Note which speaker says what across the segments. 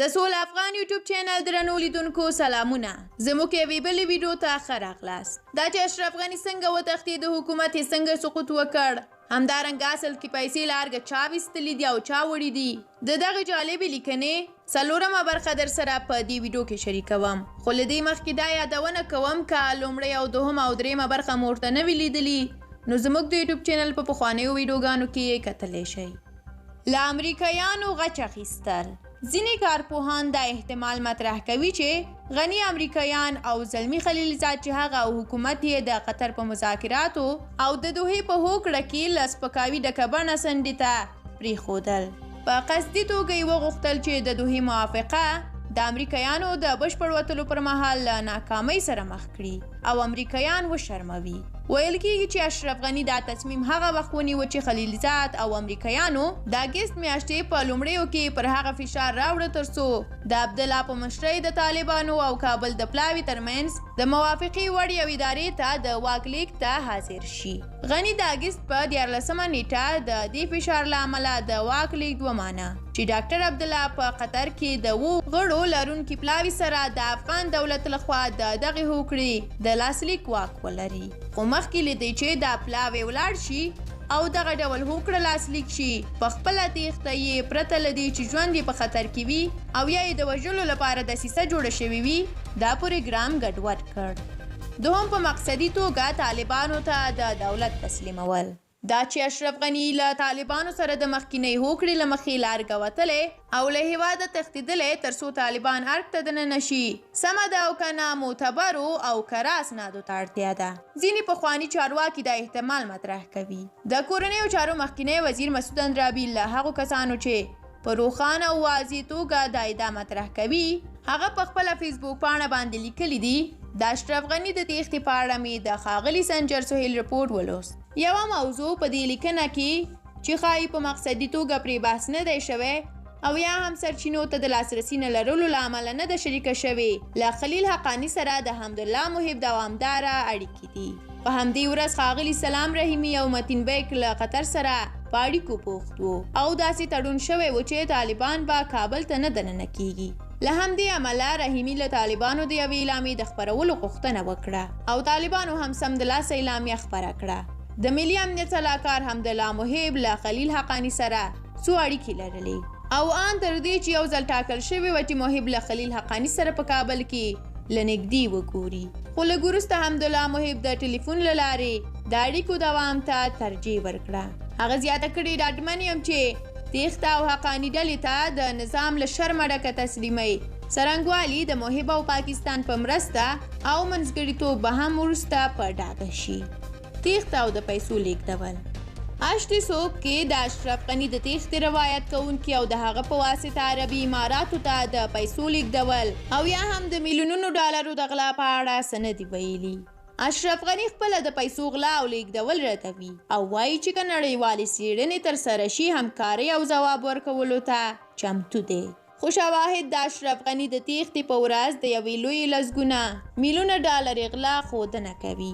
Speaker 1: د سولا افغان یوټیوب چینل درنو لیدونکو سلامونه. زموږ یوې بلې ویډیو ته ښه راغلاست. دا چې اشرف غني څنګه وتښتېد، حکومت یې څنګه سقوط وکړ، همدارنګه اصل کې پیسې له ارګه چا ویستلې دي او چا وړي دي. د دغې جالبې لیکنې څلورمه برخه در سره په دې ویډیو کې شریکوم. خو له دې مخکې دا یادونه کوم که لومړۍ او دوهمه او درېیمه برخه مو ورته نه وي لیدلي نو زموږ د یوټیوب چینل په پخوانیو ویډیوګانو کې یې کتلی شئ. له امریکایانو غچ اخیستل. ځینې کارپوهان دا احتمال مطرح کوي چې غني امریکایان او زلمی خلیلزاد چې هغه او حکومت یې د قطر په مذاکراتو او د دوحې په هوکړه کې له سپکاوي ډکه بڼه څنډې ته پرېښودل. په قصدي توګه یې وغوښتل چې د دوحې موافقه د امریکایانو د بشپړ وتلو پر مهال له ناکامۍ سره مخ کړي او امریکایان وشرموي. ویل کېږي چې اشرف غني دا تصمیم هغه وخت ونیو چې خلیلزاد او امریکایانو د اګست میاشتې په لومړیو کې پر هغه فشار راوړه ترڅو د عبدالله په مشرۍ د طالبانو او کابل د پلاوي ترمنځ د موافقې وړ یوې ادارې ته د واک لیک ته حاضر شي. غني د اګست په 14مه نیټه د دې فشار له امله د واک لیک ومانه چې ډاکټر عبدالله په قطر کې د 7 غړو لرونکي پلاوي سره د افغان دولت لخوا د دغې هوکړې د لاسلیک واک ولري. خو مخکې له دې چې دا پلاوی ولاړ شي او دغه ډول هوکړه لاسلیک شي، په خپله تېښته یې پرته له دې چې ژوند یې په خطر کې وي او یا یې د وژلو لپاره دسیسه جوړه شوې وي، دا پروګرام ګډوډ کړ. دوهم په مقصدي توګه طالبانو ته د دولت تسلیمول. دا چې اشرف غني له طالبانو سره د مخکینۍ هوکړې له مخې له ارګه وتلی او له هېواده تښتېدلی تر څو طالبان ارګ ته دننه شي، سمه ده او که نه معتبرو او کره اسنادو ته اړتیا ده. ځینې پخواني چارواکي دا احتمال مطرح کوي. د کورنیو چارو مخکینی وزیر مسعود اندرابي له هغو کسانو چې په روښانه او واضح توګه دا ادعا مطرح کوي، هغه په خپله فیسبوک پاڼه باندې لیکلي دي د اشرف غني د تېښتې په اړه مې د ښاغلي سنجر سهیل رپورټ ولوست. یوه موضوع په دې لیکنه کې چې ښایي په مقصدي توګه پرې بحث نه دی شوی او یا هم سرچینو ته د لاسرسي نه لرلو له امله نه ده شریکه شوې، له خلیل حقاني سره د حمدالله محب دوامداره اړیکې دي. په همدې ورځ ښاغلي سلام رحیمي او متین بیک له قطر سره په اړیکو بوخت وو او داسې تړون شوی و چې طالبان به کابل ته نه دننه کیږي. له همدې امله رحیمي له طالبانو د یوې اعلامیې د خپرولو غوښتنه وکړه او طالبانو هم سمدلاسه اعلامیه خپره کړه. د ملي امنیت سلاکار حمدالله محب له خلیل حقاني سره څو اړیکې لرلې او ان تر دې چې یو ځل ټاکل شوې وه چې محب له خلیل حقاني سره په کابل کې له نږدې وګوري. خو لږ وروسته حمدالله محب د ټلیفون له لارې د اړیکو دوام ته ترجیح ورکړه. هغه زیاته کړې ډاډمن یم چې تېښته او حقاني ډلې ته د نظام له شرمه ډکه تسلیمۍ، څرنګوالي د محب او پاکستان په مرسته او منځګړیتوب به هم وروسته په ډاګه شي. تېښته او د پیسو لیږدول. اشتي څوک کې د اشرف غني د تېښتې روایت کوونکي او د هغه په واسطه عربي اماراتو ته د پیسو لیږدول او یا هم د میلیونونو ډالرو د غلا په اړه څه نه دي ویلي. اشرف غني خپله د پیسو غلا او لیږدول ردوي او وایي چې که نړیوالې څېړنې ترسره شي همکارۍ او ځواب ورکولو ته چمتو دی. خو شواهد د اشرف غني د تېښتې په ورځ د یوې لویې لسګونه میلیونه ډالرې غلا ښودنه کوي.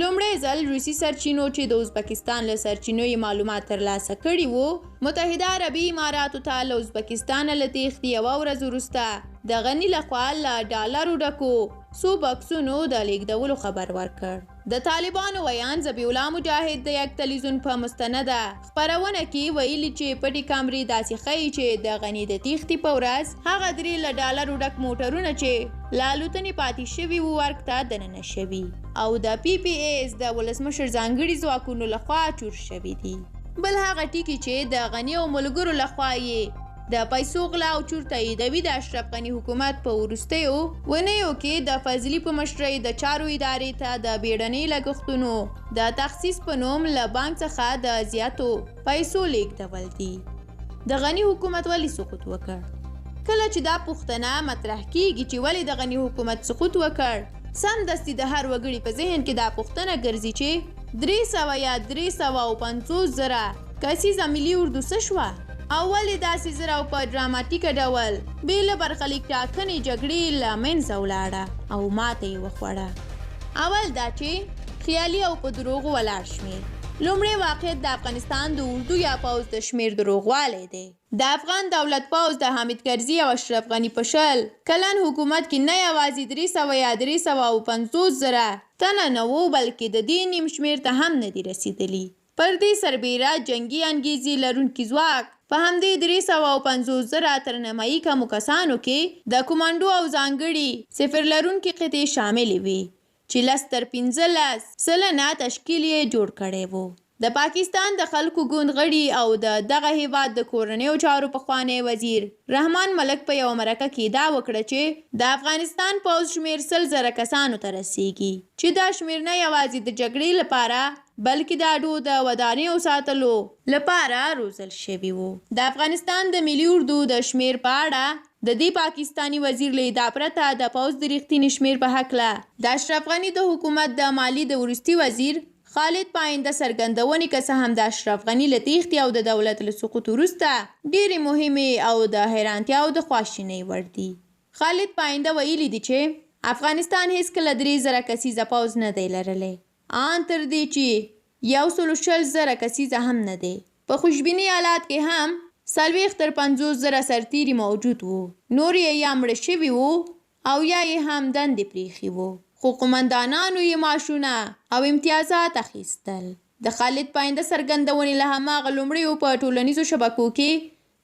Speaker 1: لومړی ځل روسي سرچینو چې د ازبکستان له سرچینو یې معلومات ترلاسه کړي وو، متحده عربي اماراتو ته له ازبکستانه له تېښتې یوه ورځ وروسته د غني لخوا له ډالرو ډکو څو بکسونو د لیږدولو خبر ورکړ. د طالبانو ویان ذبیح الله مجاهد د یک تلویزیون په مستنده خپرونه کې ویلي چې پټې کامرې داسې ښیي چې د غني د تېښتې په ورځ هغه 3 له ډالرو ډک موټرونه چې له الوتنې پاتې شوي وو ارګ ته دننه شوي او د پی پی ایس د ولسمشر ځانګړي ځواکونو لخوا چور شوي دي. بل هغه ټکي چې د غني او ملګرو لخوا یې د پیسو غلا او چور تاییدوي د اشرف غني حکومت په وروستیو ونیو کې د فضلي په مشرۍ د چارو ادارې ته د بیړنۍ لګښتونو د تخصیص په نوم له بانک څخه د زیاتو پیسو لیږدول دي. د غني حکومت ولې سقوط وکړ؟ کله چې دا پوښتنه مطرح کیږي چې ولې د غني حکومت سقوط وکړ، سمدستي د هر وګړي په ذهن کې دا پوښتنه ګرځي چې 300 یا 350 زره کسیزه ملي اردو څه شوه او ولې داسې زر او په ډراماتیکه ډول بې له برخلیک ټاکنې جګړې له منځه ولاړه او ماته یې وخوړه. اول دا چې خیالي او په دروغو ولاړ شمېر. لومړی واقعیت د افغانستان د اردو یا پوځ د شمېر دروغوالی دی. د افغان دولت پوځ د حامد کرزي او اشرف غني په شل کلن حکومت کې نه یوازې 300 یا 350,000 تنه نه وو بلکې د دې نیم شمېر ته هم نه دي رسېدلي. پر دې سربیره جنګي انګیزې لرونکي ځواک په همدې 350,000 تر نیمایي کمو کسانو کې د کمانډو او ځانګړي صفر لرونکي قطعې شاملې وې چې 10 تر 15 سلنه تشکیل یې جوړ کړی و. د پاکستان د خلکو ګوند غړي او د دغه هیواد د کورنیو چارو پخوانی وزیر رحمان ملک په یوه مرکه کې دا وکړه چې د افغانستان پوځ شمېر 100,000 کسانو ته رسیږي چې دا شمېر نه یوازې د جګړې لپاره بلکې د اډو د ودانیو ساتلو لپاره روزل شوي وو. د افغانستان د ملي اردو د شمېر په اړه د دې پاکستانی وزیر له ادعا پرته د پوځ د رښتیني شمېر په هکله د اشرف غني د حکومت د مالی د وروستي وزیر خالد پاینده څرګندونې که څه هم د اشرف غني له تېښتې او د دولت له سقوط وروسته ډېرې مهمې او د حیرانتیا او د خواشینۍ وړ دي. خالد پاینده ویلي دي چې افغانستان هیڅکله 3,000 کسیزه پوځ نه دی لرلی، ان تر دې چې 120,000 کسیزه هم نه دی. په خوشبیني حالات کې هم 40 تر 50,000 سرتیري موجود وو، نور یې یا مړه شوي وو او یا یې هم دندې پریښي وو، خو قومندانانو یې معاشونه او امتیازات اخیستل. د خالد پاینده څرګندونې له هماغه لومړیو په ټولنیزو شبکو کې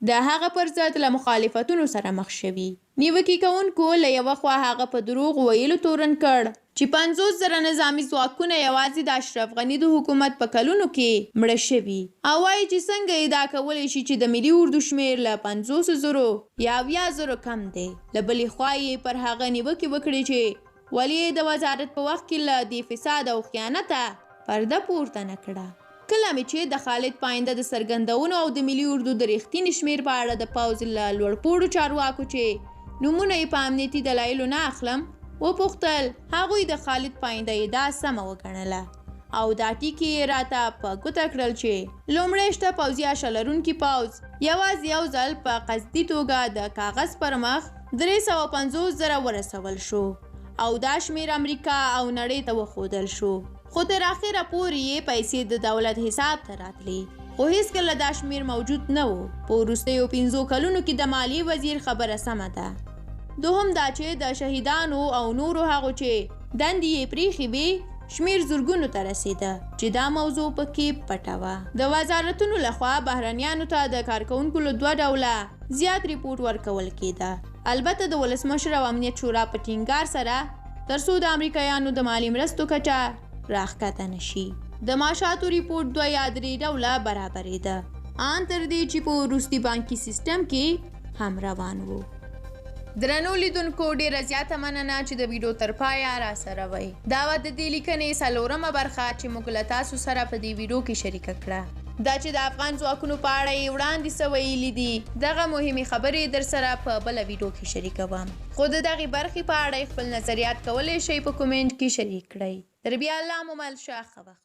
Speaker 1: د هغه پر ضد له مخالفتونو سره مخ شوي. نیوکې کوونکو له یوه خوا هغه په دروغ ویلو تورن کړ چې 50,000 نظامي ځواکونه یوازې د اشرف غني د حکومت په کلونو کې مړه شوي او وایي چې څنګه ادعا کولی شي چې د ملي اردو شمېر له 50,000 یا 70,000 کم دی. له بلې خوا یې پر هغه نیوکې وکړې چې ولې د وزارت په وخت کې له دې فساد او خیانته پرده پورته نه کړه. کله مې چې د خالد پاینده د څرګندونو او د ملي اردو د رښتیني شمېر په اړه د پوځ له لوړپوړو چارواکو چې نومونه یې په امنیتي دلایلو نه اخلم وپوښتل، هغوی د خالد پاینده ادعا سمه وګڼله او دا ټکي یې راته په ګوته کړل چې لومړی شته پوځي اشه لرونکي پوځ یوازې یو ځل په قصدي توګه د کاغذ پر مخ 350,000 ورسول شو او دا شمېر امریکا او نړۍ ته وښودل شو، خو تر اخره پورې یې پیسې د دولت حساب ته راتلې، خو هیڅکله دا شمېر موجود نه و. په وروستیو 5 کلونو کې د مالیې وزیر خبره سمه ده. دوهم دا چې د شهیدانو او نورو هغو چې دندې یې پریښې وې شمېر زرګونو ته رسېده چې دا موضوع پکې پټه وه. د وزارتونو لخوا بهرنیانو ته د کارکوونکو له 2 ډوله زیات ریپورټ ورکول کېده، البته د ولسمشر او امنیت شورا په ټینګار سره ترڅو د امریکایانو د مالی مرستو کچه راښکته نشي. د معاشاتو ریپورټ 2 یا 3 ډوله برابرېده، ان تر دې چې په وروستي بانکي سیستم کې هم روان وو. درنو لیدونکو ډیره زیاته مننه چې د ویډیو تر پایه راسره وئ. دا وه د دې لیکنې څلورمه برخه چې موږ له تاسو سره په دې ویډیو کې شریکه کړه. دا چې د افغان ځواکونو په اړه یې وړاندې څه ویلي دي، دغه مهمې خبرې در سره په بله ویډیو کې شریکوم، خو د دغې برخې په اړه خپل نظریات کولی شئ په کومنټ کې شریک کړئ. تر بیا الله مو مل شه. ښه وخت.